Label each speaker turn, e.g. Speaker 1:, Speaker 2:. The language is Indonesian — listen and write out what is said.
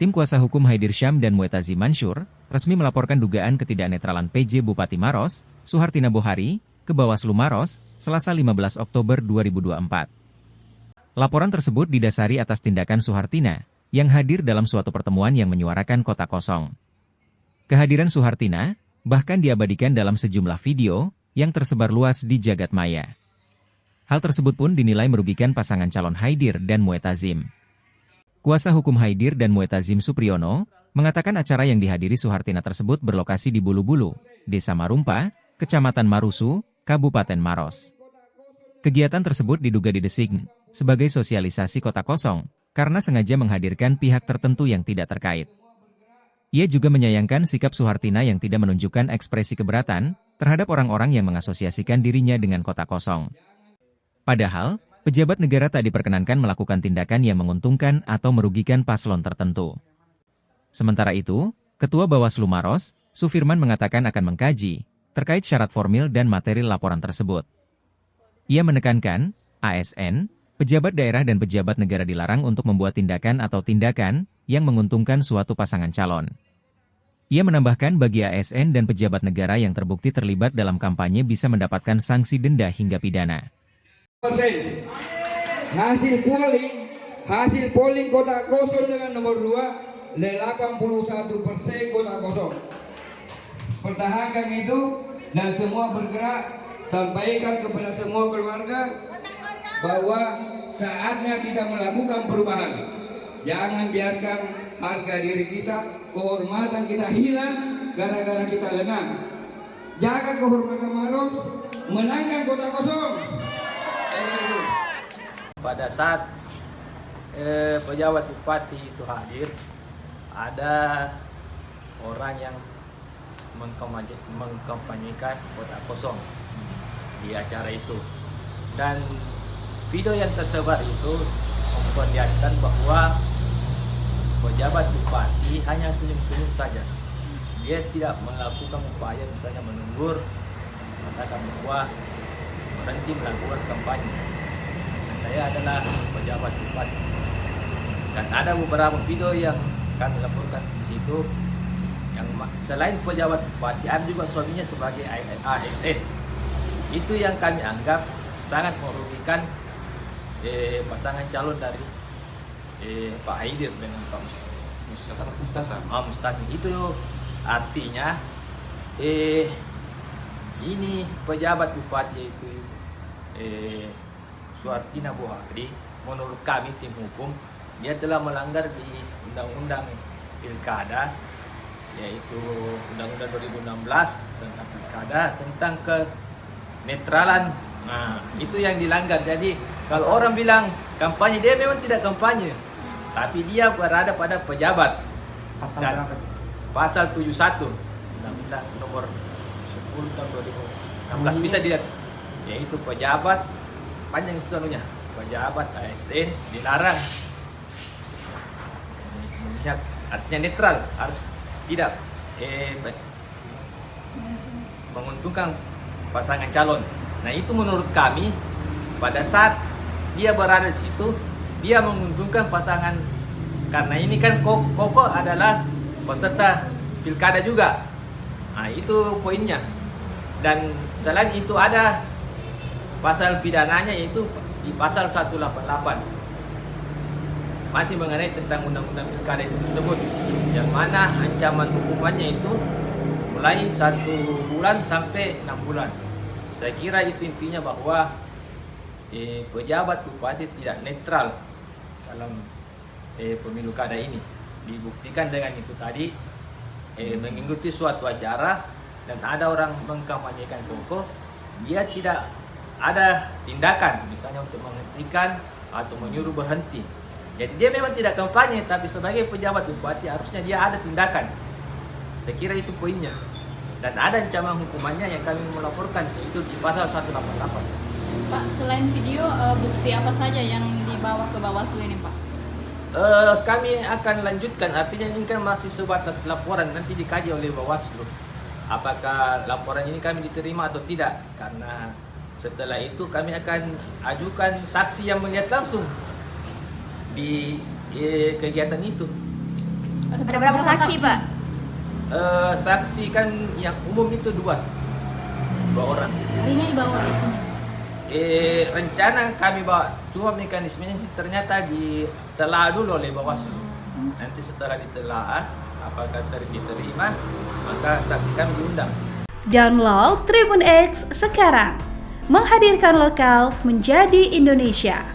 Speaker 1: Tim kuasa hukum Haidir Syam dan Muetazim Mansur resmi melaporkan dugaan ketidaknetralan PJ Bupati Maros, Suhartina Bohari, ke Bawaslu Maros, Selasa 15 Oktober 2024. Laporan tersebut didasari atas tindakan Suhartina, yang hadir dalam suatu pertemuan yang menyuarakan kota kosong. Kehadiran Suhartina bahkan diabadikan dalam sejumlah video yang tersebar luas di jagat maya. Hal tersebut pun dinilai merugikan pasangan calon Haidir dan Muetazim. Kuasa hukum Haidir dan Muetazim Supriyono mengatakan acara yang dihadiri Suhartina tersebut berlokasi di Bulu-Bulu, Desa Marumpa, Kecamatan Marusu, Kabupaten Maros. Kegiatan tersebut diduga didesain sebagai sosialisasi kota kosong karena sengaja menghadirkan pihak tertentu yang tidak terkait. Ia juga menyayangkan sikap Suhartina yang tidak menunjukkan ekspresi keberatan terhadap orang-orang yang mengasosiasikan dirinya dengan kota kosong. Padahal, pejabat negara tak diperkenankan melakukan tindakan yang menguntungkan atau merugikan paslon tertentu. Sementara itu, Ketua Bawaslu Maros, Sufirman mengatakan akan mengkaji terkait syarat formil dan materi laporan tersebut. Ia menekankan, ASN, pejabat daerah dan pejabat negara dilarang untuk membuat tindakan atau tindakan yang menguntungkan suatu pasangan calon. Ia menambahkan bagi ASN dan pejabat negara yang terbukti terlibat dalam kampanye bisa mendapatkan sanksi denda hingga pidana.
Speaker 2: Hasil polling kota kosong dengan nomor 2, 81% kota kosong. Pertahankan itu dan semua bergerak, sampaikan kepada semua keluarga bahwa saatnya kita melakukan perubahan. Jangan biarkan harga diri kita, kehormatan kita hilang gara-gara kita lengah. Jaga kehormatan Maros, menangkan kota kosong.
Speaker 3: Pada saat pejabat bupati itu hadir, ada orang yang mengkampanyekan kota kosong di acara itu, dan video yang tersebar itu memperlihatkan bahwa pejabat bupati hanya senyum-senyum saja. Dia tidak melakukan upaya misalnya menegur, mengatakan bahwa berhenti melakukan kampanye. Saya adalah pejabat bupati, dan ada beberapa video yang kami laporkan di situ. Yang selain pejabat bupati, ada juga suaminya sebagai ASN. Itu yang kami anggap sangat merugikan pasangan calon dari Pak Haidir dengan Pak Mustasim. Itu artinya ini pejabat bupati itu Suhartina Bohari, menurut kami tim hukum, dia telah melanggar di Undang-Undang Pilkada, yaitu Undang-Undang 2016 tentang Pilkada, tentang kenetralan. Nah, itu yang dilanggar. Jadi kalau orang bilang kampanye, dia memang tidak kampanye, tapi dia berada pada pejabat. Pasal 71 Undang-Undang nomor 10 tahun 2016 bisa dilihat, yaitu pejabat, panjang itu anunya, pejabat ASN dilarang memihak, artinya netral, harus tidak menguntungkan pasangan calon. Nah, itu menurut kami pada saat dia berada di situ, dia menguntungkan pasangan, karena ini kan Koko adalah peserta pilkada juga. Nah, itu poinnya. Dan selain itu ada pasal pidananya, yaitu di pasal 188 masih mengenai tentang undang-undang pilkada itu tersebut, yang mana ancaman hukumannya itu mulai 1 bulan sampai 6 bulan. Saya kira itu intinya bahwa pejabat bupati tidak netral dalam pemilu kada ini. Dibuktikan dengan itu tadi, mengikuti suatu acara dan ada orang mengkampanyekan Koko, dia tidak ada tindakan misalnya untuk menghentikan atau menyuruh berhenti. Jadi dia memang tidak kampanye, tapi sebagai pejabat bupati harusnya dia ada tindakan. Saya kira itu poinnya. Dan ada ancaman hukumannya yang kami melaporkan, itu di pasal 188.
Speaker 4: Pak, selain video, bukti apa saja yang dibawa ke Bawaslu ini, Pak?
Speaker 3: Kami akan lanjutkan, artinya ini kan masih sebatas laporan, nanti dikaji oleh Bawaslu apakah laporan ini kami diterima atau tidak. Karena setelah itu kami akan ajukan saksi yang melihat langsung di kegiatan itu.
Speaker 5: Ada berapa saksi, Pak?
Speaker 3: Saksi kan yang umum itu dua orang.
Speaker 4: Hari ini dibawa saksinya.
Speaker 3: Rencana kami bawa, cuma mekanismenya sih ternyata ditelaah dulu oleh Bawaslu. Nanti setelah ditelaah, apakah diterima, maka saksi kami diundang.
Speaker 6: Download Tribun X sekarang, menghadirkan lokal menjadi Indonesia.